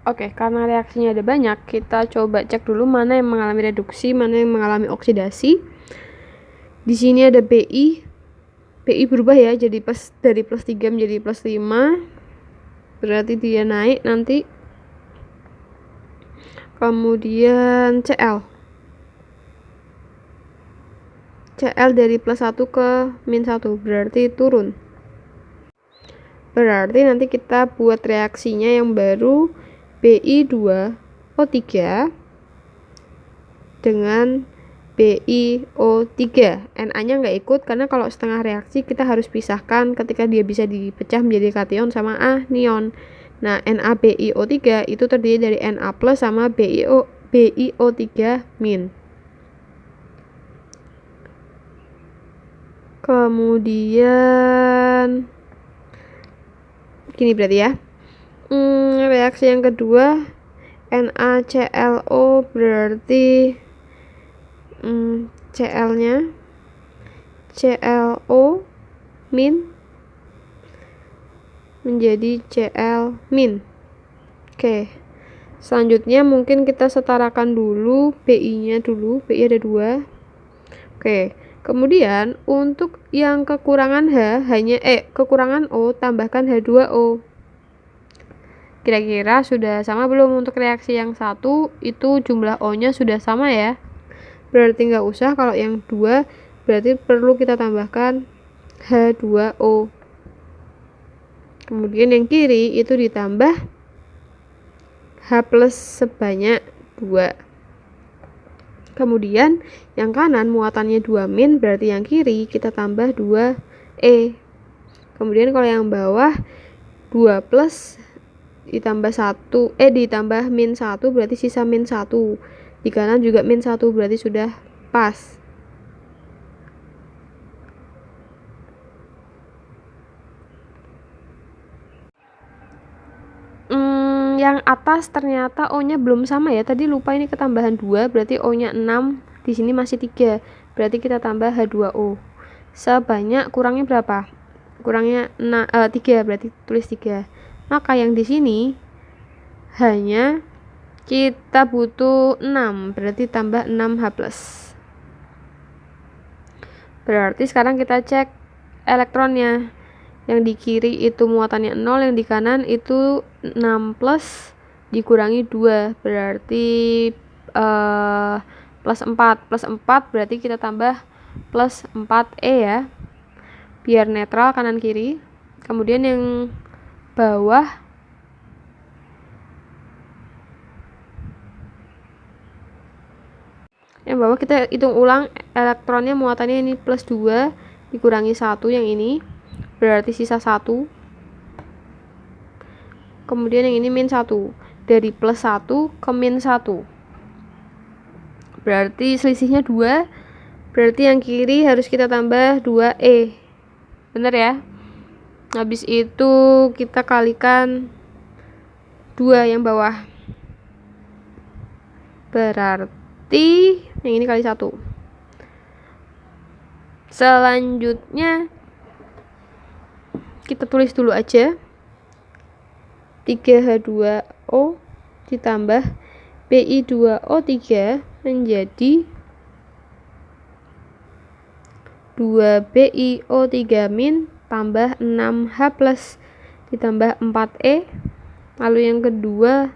Oke, karena reaksinya ada banyak, kita coba cek dulu mana yang mengalami reduksi, mana yang mengalami oksidasi. Di sini ada Bi. Bi berubah ya, jadi dari plus 3 menjadi plus 5. Berarti dia naik nanti. Kemudian Cl. Cl dari plus 1 ke min 1, berarti turun. Berarti nanti kita buat reaksinya yang baru, Bi2O3 dengan BiO3. Na-nya nggak ikut karena kalau setengah reaksi kita harus pisahkan ketika dia bisa dipecah menjadi kation sama anion. Nah, NaBiO3 itu terdiri dari Na plus sama BiO3 min. Kemudian gini berarti ya. Reaksi yang kedua, NaClO berarti Cl-nya ClO min menjadi Cl min. Oke. Selanjutnya mungkin kita setarakan dulu Bi-nya dulu. Bi ada 2. Oke. Kemudian untuk yang kekurangan kekurangan O tambahkan H2O. Kira-kira sudah sama belum untuk reaksi yang satu? Itu jumlah O-nya sudah sama ya. Berarti nggak usah. Kalau yang 2 berarti perlu kita tambahkan H2O. Kemudian yang kiri itu ditambah H plus sebanyak 2. Kemudian yang kanan muatannya 2 min, berarti yang kiri kita tambah 2E. Kemudian kalau yang bawah 2 plus ditambah 1 ditambah min 1 berarti sisa min 1. Di kanan juga min 1 berarti sudah pas. Yang atas ternyata O-nya belum sama ya. Tadi lupa ini ketambahan 2 berarti O-nya 6, di sini masih 3. Berarti kita tambah H2O. Sebanyak kurangnya berapa? Kurangnya 3, berarti tulis 3. Maka yang di sini hanya kita butuh 6, berarti tambah 6H+. Berarti sekarang kita cek elektronnya. Yang di kiri itu muatannya 0, yang di kanan itu 6 plus dikurangi 2, berarti plus 4. Plus 4 berarti kita tambah plus 4E ya, biar netral kanan kiri. Kemudian yang bawah kita hitung ulang elektronnya, muatannya ini plus 2 dikurangi 1 yang ini, berarti sisa 1. Kemudian yang ini min 1. Dari plus 1 ke min 1. Berarti selisihnya 2. Berarti yang kiri harus kita tambah 2E. Bener ya? Habis itu kita kalikan 2 yang bawah. Berarti yang ini kali 1. Selanjutnya kita tulis dulu aja. 3H2O ditambah Bi2O3 menjadi 2BiO3 min tambah 6H+ ditambah 4E. Lalu yang kedua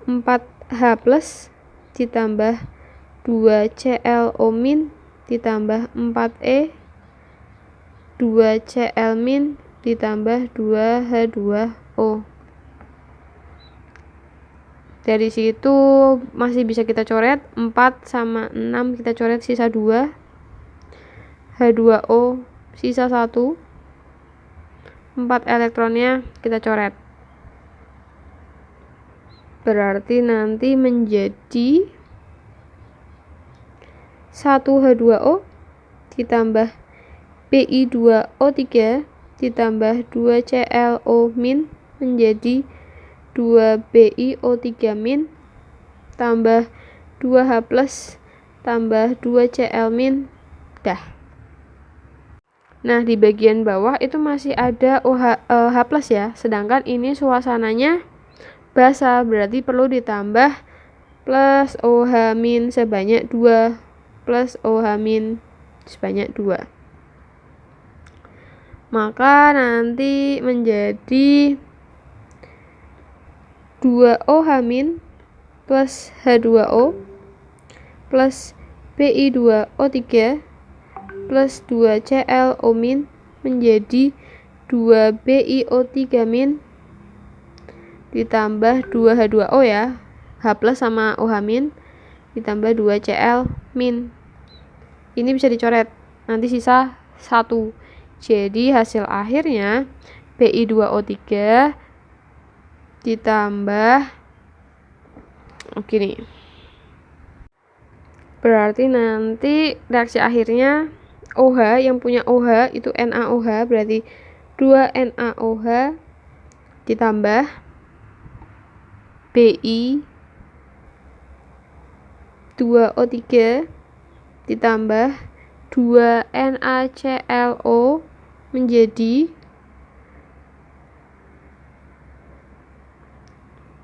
4H+ ditambah 2ClO min ditambah 4E, 2Cl min ditambah 2H2O. Dari situ masih bisa kita coret 4 sama 6, kita coret sisa 2, H2O sisa 1, 4 elektronnya kita coret. Berarti nanti menjadi 1H2O ditambah Bi2O3 ditambah 2ClO min menjadi 2BiO3 min tambah 2H+ tambah 2Cl min. Dah. Nah, di bagian bawah itu masih ada H+ ya, sedangkan ini suasananya basah, berarti perlu ditambah plus OH- sebanyak 2 plus OH- sebanyak 2. Maka nanti menjadi 2OH- plus H2O plus Bi2O3 plus 2ClO- menjadi 2BiO3- ditambah 2H2O ya, H plus sama OH- ditambah 2Cl-. Ini bisa dicoret, nanti sisa 1. Jadi hasil akhirnya Bi2O3 ditambah nih. Berarti nanti reaksi akhirnya OH yang punya OH itu NaOH, berarti 2NaOH ditambah Bi2O3 ditambah 2NaClO menjadi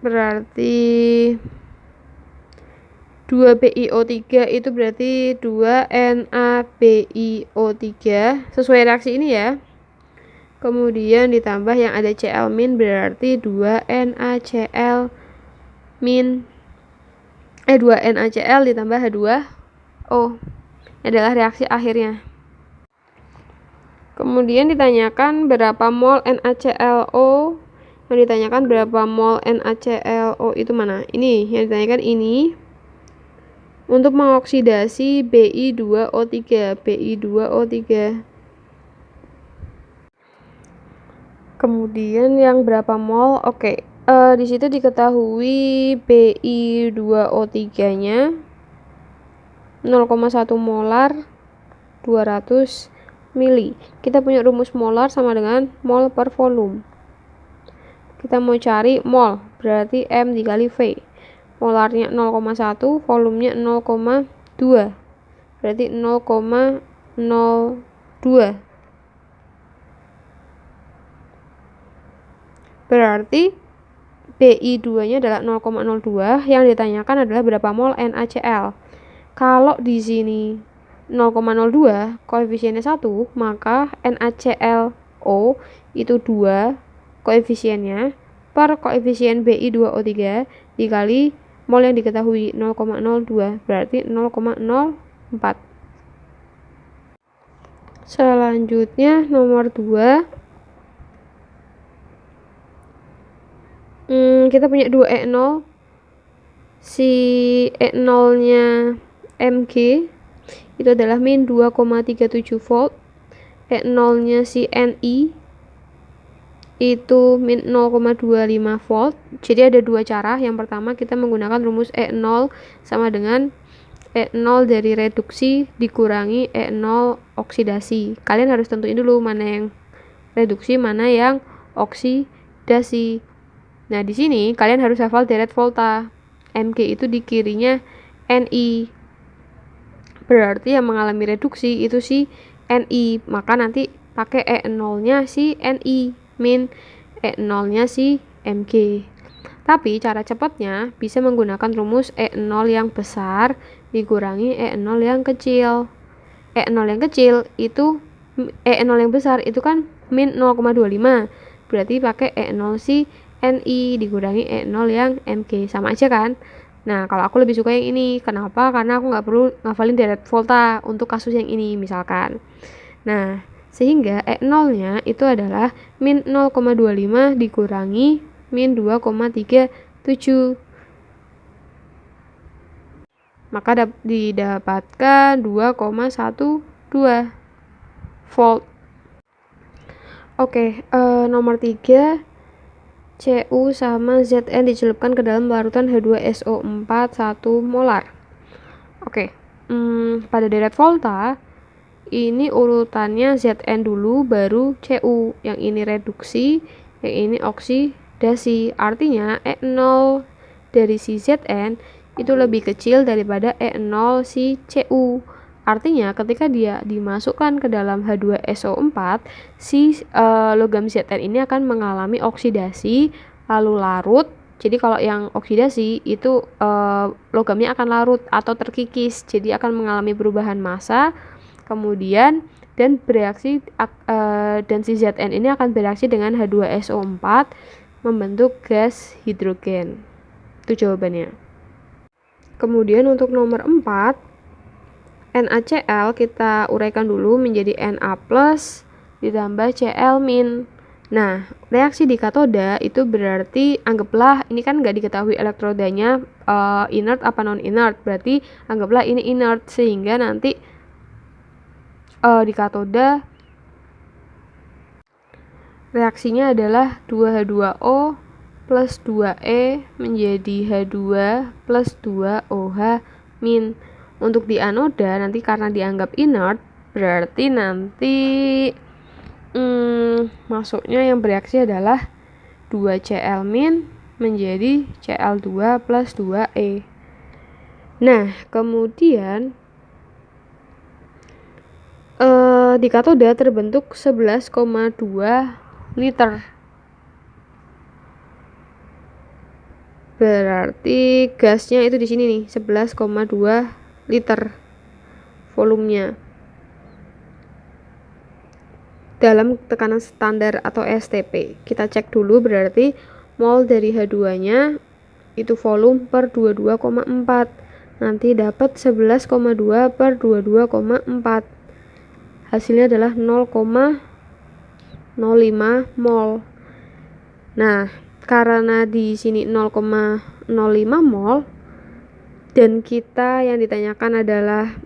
berarti 2BiO3 itu berarti 2NaBiO3 sesuai reaksi ini ya. Kemudian ditambah yang ada Cl- berarti 2NaCl- 2NaCl ditambah H2O adalah reaksi akhirnya. Kemudian ditanyakan berapa mol NaClO. Yang ditanyakan berapa mol NaClO itu mana? Ini yang ditanyakan ini. Untuk mengoksidasi Bi2O3. Kemudian yang berapa mol? Oke. Di situ diketahui Bi2O3-nya 0,1 molar 200 mili. Kita punya rumus molar sama dengan mol per volume. Kita mau cari mol, berarti M dikali V. Molarnya 0,1, volumenya 0,2. Berarti 0,02. Berarti Bi2-nya adalah 0,02. Yang ditanyakan adalah berapa mol NaCl. Kalau di sini 0,02 koefisiennya 1, maka NaClO itu 2 koefisiennya per koefisien Bi2O3 dikali mol yang diketahui 0,02, berarti 0,04. Selanjutnya nomor 2, kita punya 2 E0, si E0-nya Mg itu adalah min 2,37 volt, E0-nya si Ni itu min 0,25 volt. Jadi ada dua cara. Yang pertama kita menggunakan rumus E0 sama dengan E0 dari reduksi dikurangi E0 oksidasi. Kalian harus tentuin dulu mana yang reduksi, mana yang oksidasi. Nah, di sini kalian harus hafal deret volta. Mg itu di kirinya Ni. Berarti yang mengalami reduksi itu si Ni. Maka nanti pakai E0-nya si Ni min E0-nya si Mg. Tapi cara cepatnya bisa menggunakan rumus E0 yang besar dikurangi E0 yang kecil. E0 yang kecil itu E0 yang besar itu kan min 0,25. Berarti pakai E0 si Ni dikurangi E0 yang Mg. Sama aja kan? Nah, kalau aku lebih suka yang ini. Kenapa? Karena aku nggak perlu ngafalin deret volta untuk kasus yang ini misalkan. Nah, sehingga E0-nya itu adalah min 0,25 dikurangi min 2,37. Maka didapatkan 2,12 volt. Oke, nomor 3, Cu sama Zn dicelupkan ke dalam larutan H2SO4 1 molar. Oke, pada deret volta ini urutannya Zn dulu baru Cu. Yang ini reduksi, yang ini oksidasi. Artinya E0 dari si Zn itu lebih kecil daripada E0 si Cu. Artinya ketika dia dimasukkan ke dalam H2SO4, si logam Zn ini akan mengalami oksidasi lalu larut Jadi kalau yang oksidasi itu logamnya akan larut atau terkikis, jadi akan mengalami perubahan massa, kemudian dan bereaksi dan si Zn ini akan bereaksi dengan H2SO4 membentuk gas hidrogen. Itu jawabannya. Kemudian untuk nomor 4, NaCl kita uraikan dulu menjadi Na+ ditambah Cl-. Nah, reaksi di katoda itu berarti anggaplah ini kan nggak diketahui elektrodanya inert apa non inert, berarti anggaplah ini inert, sehingga nanti di katoda reaksinya adalah 2H2O plus 2E menjadi H2 plus 2OH-. Untuk di anoda nanti karena dianggap inert, berarti nanti masuknya yang bereaksi adalah 2Cl- menjadi Cl2 plus 2E. Nah, kemudian di katoda terbentuk 11,2 liter. Berarti gasnya itu di sini nih, 11,2 liter volumenya. Dalam tekanan standar atau STP. Kita cek dulu, berarti mol dari H2-nya itu volume per 22,4. Nanti dapat 11,2 per 22,4. Hasilnya adalah 0,05 mol. Nah, karena di sini 0,05 mol dan kita yang ditanyakan adalah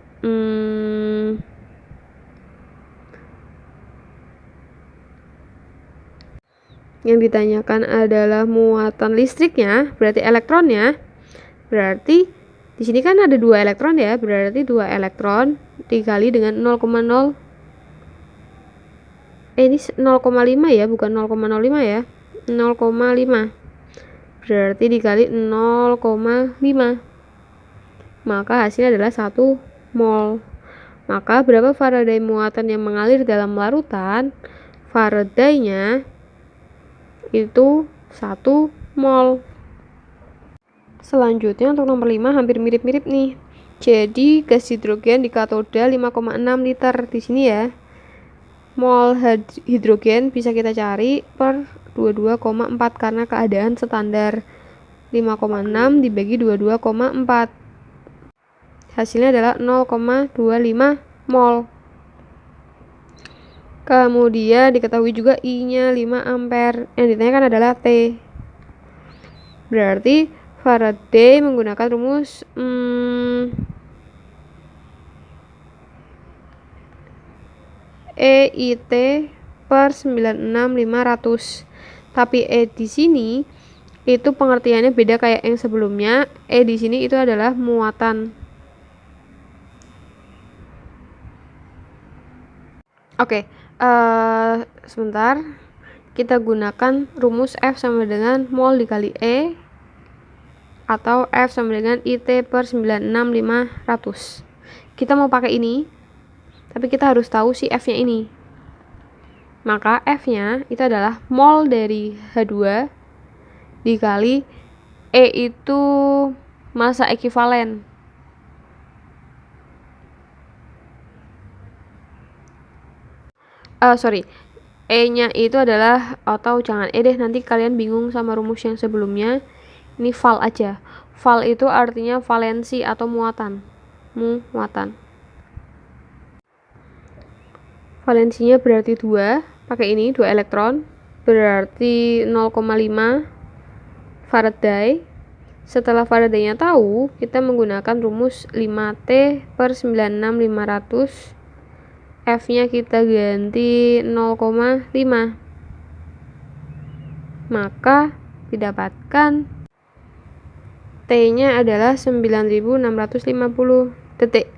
muatan listriknya, berarti elektronnya. Berarti di sini kan ada 2 elektron ya, berarti 2 elektron dikali dengan 0,0. Ini 0,5 ya, bukan 0,05 ya. 0,5. Berarti dikali 0,5. Maka hasilnya adalah 1 mol. Maka berapa Faraday muatan yang mengalir dalam larutan? Faraday-nya itu 1 mol. Selanjutnya untuk nomor 5 hampir mirip-mirip nih. Jadi gas hidrogen di katoda 5,6 liter di sini ya. Mol hidrogen bisa kita cari per 22,4 karena keadaan standar. 5,6 dibagi 22,4. Hasilnya adalah 0,25 mol. Kemudian diketahui juga I-nya 5 ampere. Yang ditanyakan adalah T. Berarti Faraday menggunakan rumus EIT per 96.500. Tapi E di sini itu pengertiannya beda kayak yang sebelumnya. E di sini itu adalah muatan. Oke, sebentar. Kita gunakan rumus F sama dengan mol dikali E atau F sama dengan IT per 96.500. Kita mau pakai ini, tapi kita harus tahu si F-nya ini. Maka F-nya itu adalah mol dari H2 dikali E itu massa ekivalen. E-nya itu adalah, atau jangan E deh, nanti kalian bingung sama rumus yang sebelumnya. Ini val aja. Val itu artinya valensi atau muatan. Valensinya berarti 2, pakai ini 2 elektron, berarti 0,5 Faraday. Setelah Faraday-nya tahu, kita menggunakan rumus 5T per 96.500. F-nya kita ganti 0,5. Maka didapatkan T-nya adalah 9.650 detik.